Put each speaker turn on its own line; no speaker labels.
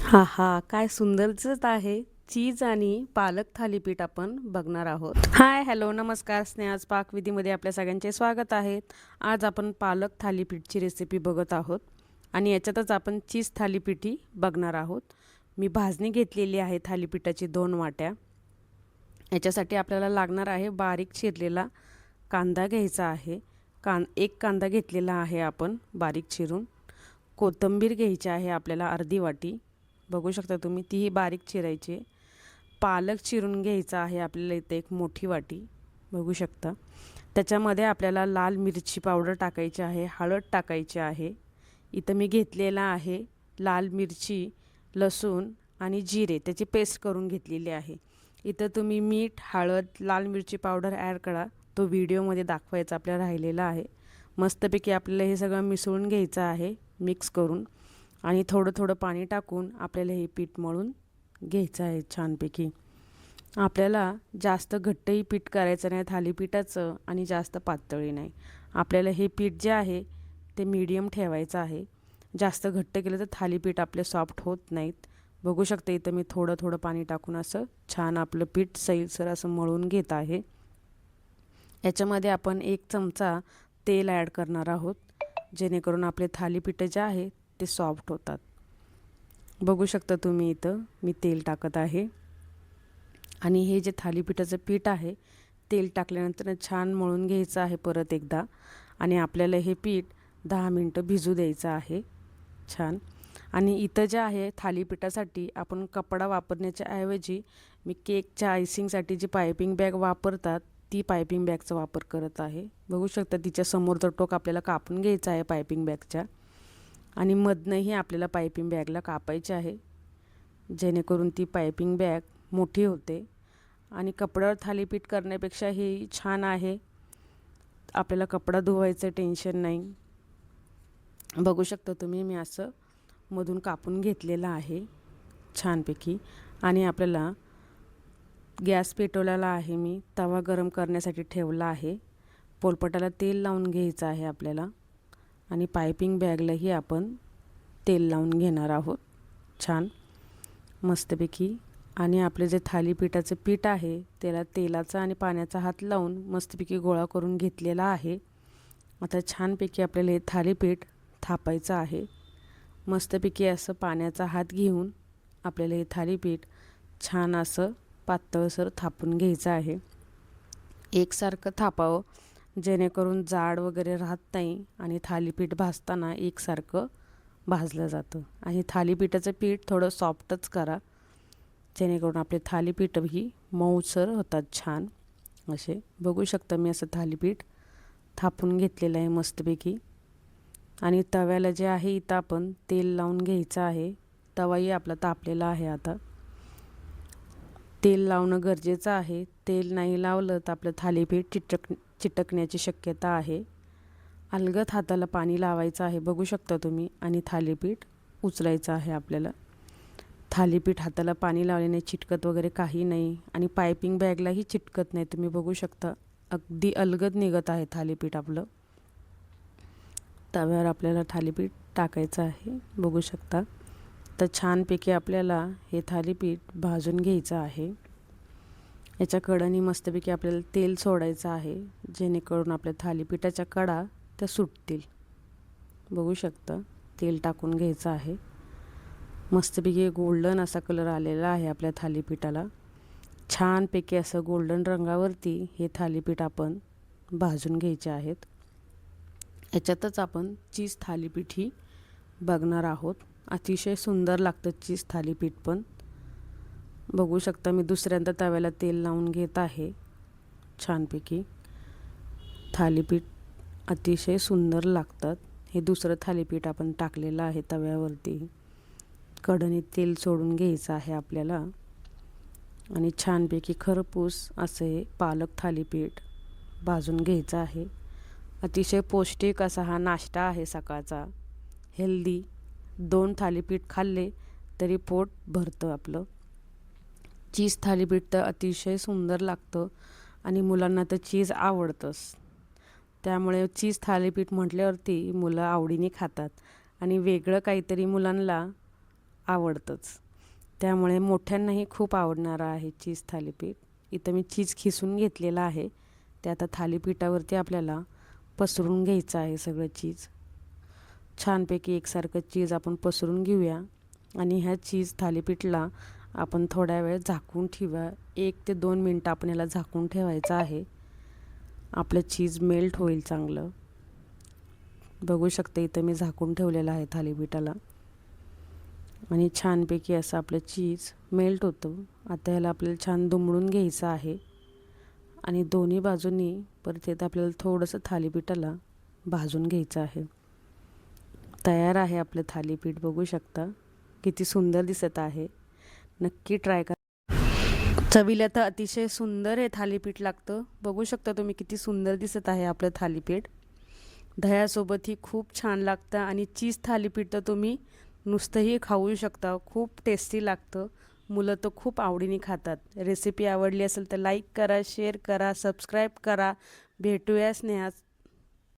हा हा, काय सुंदरच आहे. चीज आणि पालक थालीपीठ आपण बघणार आहोत. हाय, हॅलो, नमस्कार. स्नेहाज पाकविधीमध्ये आपल्या सगळ्यांचे स्वागत आहे. आज आपण पालक थालीपीठची रेसिपी बघत आहोत आणि याच्यातच आपण चीज थालीपीठही बघणार आहोत. मी भाजणी घेतलेली आहे थालीपीठाची 2 वाट्या. याच्यासाठी आपल्याला लागणार आहे बारीक चिरलेला कांदा घ्यायचा आहे. एक कांदा घेतलेला आहे आपण बारीक चिरून. कोथिंबीर घ्यायची आहे आपल्याला अर्धी वाटी. बघू शकता तुम्ही, तीही बारीक चिरायची आहे. पालक चिरून घ्यायचा आहे आपल्याला इथे एक मोठी वाटी. बघू शकता. त्याच्यामध्ये आपल्याला लाल मिरची पावडर टाकायची आहे, हळद टाकायची आहे. इथं मी घेतलेला आहे लाल मिरची, लसूण आणि जिरे त्याची पेस्ट करून घेतलेली आहे. इथं तुम्ही मीठ, हळद, लाल मिरची पावडर ॲड करा. तो व्हिडिओमध्ये दाखवायचा आपल्याला राहिलेला आहे. मस्तपैकी आपल्याला हे सगळं मिसळून घ्यायचं आहे मिक्स करून, आणि थोडं थोडं पाणी टाकून आपल्याला हे पीठ मळून घ्यायचं आहे छानपैकी. आपल्याला जास्त घट्टही पीठ करायचं नाही थालीपीठाचं आणि जास्त पातळही नाही. आपल्याला हे पीठ जे आहे ते मीडियम ठेवायचं आहे. जास्त घट्ट केलं तर थालीपीठ आपले सॉफ्ट होत नाहीत. बघू शकता इथं मी थोडं थोडं पाणी टाकून असं छान आपलं पीठ सैलसर असं मळून घेत आहे. याच्यामध्ये आपण 1 चमचा तेल ॲड करणार आहोत, जेणेकरून आपले थालीपीठ जे आहे ते सॉफ्ट होतात. बघू शकता तुम्ही इथं मी तेल टाकत आहे आणि हे जे थालीपीठाचं पीठ आहे तेल टाकल्यानंतर छान मळून घ्यायचं आहे परत एकदा. आणि आपल्याला हे पीठ 10 मिनटं भिजू द्यायचं आहे छान. आणि इथं जे आहे थालीपीठासाठी आपण कपडा वापरण्याच्या ऐवजी मी केकच्या आयसिंगसाठी जी पायपिंग बॅग वापरतात ती पायपिंग बॅगचा वापर करत आहे. बघू शकता तिच्या समोरचं टोक आपल्याला कापून घ्यायचं आहे पायपिंग बॅगच्या, आणि मधनंही आपल्याला पायपिंग बॅगला कापायचे आहे, जेणेकरून ती पायपिंग बॅग मोठी होते. आणि कपड्यावर थालीपीठ करण्यापेक्षा हे छान आहे, आपल्याला कपडा धुवायचं टेन्शन नाही. बघू शकता तुम्ही मी असं मधून कापून घेतलेलं आहे छानपैकी. आणि आपल्याला गॅस पेटवलेला आहे, मी तवा गरम करण्यासाठी ठेवला आहे. पोलपाटाला तेल लावून घ्यायचं आहे आपल्याला, आणि पायपिंग बॅगलाही आपण तेल लावून घेणार आहोत छान मस्तपैकी. आणि आपले जे थालीपीठाचं पीठ आहे त्याला तेलाचा आणि पाण्याचा हात लावून मस्तपैकी गोळा करून घेतलेला आहे. आता छानपैकी आपल्याला हे थालीपीठ थापायचं आहे. मस्तपैकी असं पाण्याचा हात घेऊन आपल्याला हे थालीपीठ छान असं पातळसर थापून घ्यायचं आहे. एकसारखं थापावं, जेणेकरून जाड वगैरे राहत नाही आणि थालीपीठ भाजताना एकसारखं भाजलं जातं. आणि थालीपीठाचं पीठ थोडं सॉफ्टच करा, जेणेकरून आपले थालीपीठही मऊसर होतात छान असे. बघू शकता मी असं थालीपीठ थापून घेतलेलं आहे मस्तपैकी. आणि तव्याला जे आहे इथं आपण तेल लावून घ्यायचं आहे. तवाही आपला तापलेला आहे. आता तेल लावणं गरजेचं आहे. तेल नाही लावलं तर आपलं थालीपीठ चिटकण्याची शक्यता आहे. अलगद हाताला पाणी लावायचं आहे बघू शकता तुम्ही, आणि थालीपीठ उचलायचं आहे आपल्याला. थालीपीठ हाताला पाणी लावल्याने चिटकत वगैरे काही नाही, आणि पायपिंग बॅगलाही चिटकत नाही. तुम्ही बघू शकता अगदी अलगद निघत आहे थालीपीठ आपलं. तव्यावर आपल्याला थालीपीठ टाकायचं आहे बघू शकता. तर छानपैकी आपल्याला हे थालीपीठ भाजून घ्यायचं आहे. याच्या कडांनी मस्तपैकी आपल्याला तेल सोडायचं आहे, जेणेकरून आपल्या थालीपीठाच्या कडा त्या सुटतील. बघू शकता तेल टाकून घ्यायचं आहे. मस्तपैकी गोल्डन असा कलर आलेला आहे आपल्या थालीपीठाला. छानपैकी असं गोल्डन रंगावरती हे थालीपीठ आपण भाजून घ्यायचे आहेत. याच्यातच आपण चीज थालीपीठही बघणार आहोत. अतिशय सुंदर लागतं चीज थालीपीठ पण. बघू शकता मी दुसऱ्यांदा तव्याला तेल लावून घेत आहे छानपैकी. थालीपीठ अतिशय सुंदर लागतात. हे दुसरं थालीपीठ आपण टाकलेलं आहे तव्यावरती. कढईत तेल सोडून घ्यायचं आहे आपल्याला, आणि छानपैकी खरपूस असे पालक थालीपीठ भाजून घ्यायचं आहे. अतिशय पौष्टिक असा हा नाश्ता आहे सकाळचा, हेल्दी. 2 थालीपीठ खाल्ले तरी पोट भरतं आपलं. चीज थालीपीठ तर अतिशय सुंदर लागतं, आणि मुलांना तर चीज आवडतंच. त्यामुळे चीज थालीपीठ म्हटल्यावरती मुलं आवडीने खातात. आणि वेगळं काहीतरी मुलांना आवडतंच. त्यामुळे मोठ्यांनाही खूप आवडणारं आहे चीज थालीपीठ. इथं मी चीज खिसून घेतलेलं आहे. ते आता थालीपीठावरती आपल्याला पसरून घ्यायचं आहे सगळं चीज. छानपैकी एकसारखं चीज आपण पसरून घेऊया आणि ह्या चीज थालीपीठला आपण थोड्या वेळ झाकून ठेवा. 1 ते 2 मिनटं आपण याला झाकून ठेवायचं आहे. आपलं चीज मेल्ट होईल चांगलं. बघू शकता इथं मी झाकून ठेवलेलं आहे थालीपीठाला आणि छानपैकी असं आपलं चीज मेल्ट होतं. आता याला आपल्याला छान दुमडून घ्यायचं आहे आणि दोन्ही बाजूंनी परत येतं आपल्याला थोडंसं थालीपीठाला भाजून घ्यायचं आहे. तयार आहे आपलं थालीपीठ. बघू शकता किती सुंदर दिसत आहे. नक्की ट्राय करा. चवीला तर अतिशय सुंदर हे थालीपीठ लागतं. बघू शकता तुम्ही किती सुंदर दिसत आहे आपलं थालीपीठ. दह्यासोबतही खूप छान लागतं आणि चीज थालीपीठ तर तुम्ही नुसतंही खाऊ शकता. खूप टेस्टी लागतं. मुलं तर खूप आवडीने खातात. रेसिपी आवडली असेल तर लाईक करा, शेअर करा, सबस्क्राईब करा. भेटूया स्नेहा